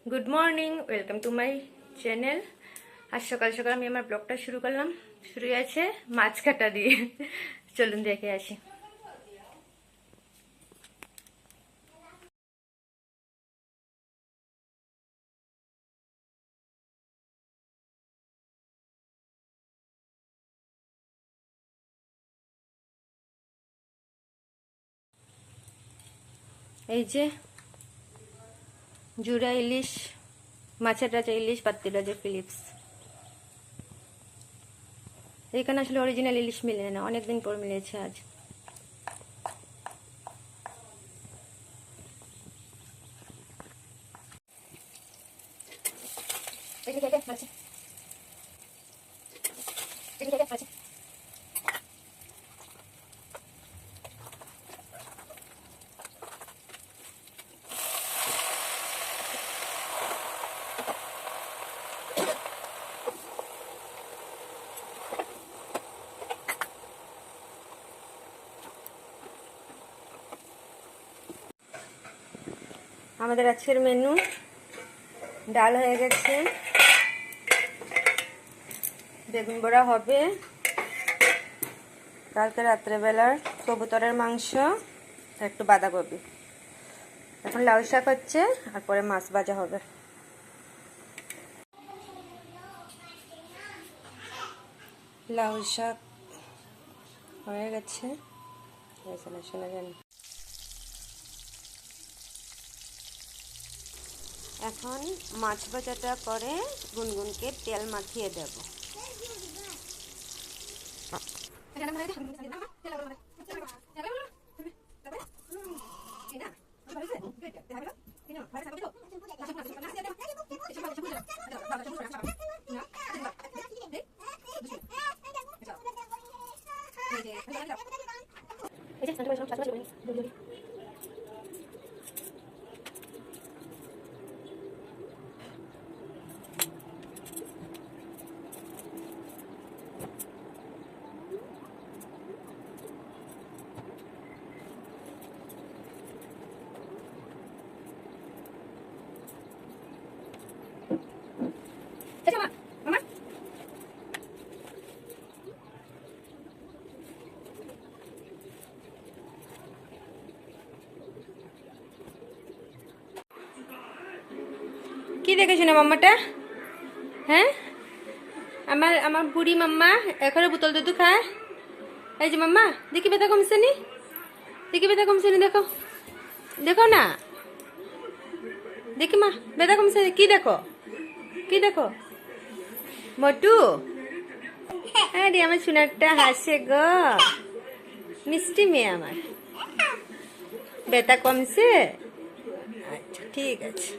Good morning, welcome to my channel. আজ সকাল সকাল আমি আমার ব্লগটা শুরু করলাম। শুরু আছে মাছ কাটা দিয়ে। চলুন দেখে আসি। এই যে জুড়া ইলিশ, মাছের রাজা ইলিশ, পাত্তি রাজা ফিলিপস। এখানে আসলে অরিজিনাল ইলিশ মিলে না, অনেকদিন পর মিলেছে আজ। আমাদের আজকের মেনু ডাল হয়ে গেছে, বেগুন বড়া হবে, কালকে রাত্রেবেলার কবুতরের মাংস, একটু বাঁধাকপি। এখন লাউ শাক হচ্ছে, আর পরে মাছ ভাজা হবে। লাউ শাক হয়ে গেছে, শোনা জানি। এখন মাছ ভাজাটা করে গুনগুনকে তেল মাখিয়ে দেব। কি দেখেছো না মাম্মাটা? হ্যাঁ, আমার আমার বুড়ি মাম্মা এখনো বোতল দুধ খায়। এই যে মাম্মা, দেখি ব্যথা কমছে নি, দেখি ব্যথা কমছে নি, দেখো দেখো না, দেখি মা ব্যথা কমছে। কি দেখো, কি দেখো মটু? আরে আমার সোনারটা হাসে গো, মিষ্টি মেয়ে আমার। ব্যথা কমছে? আচ্ছা ঠিক আছে।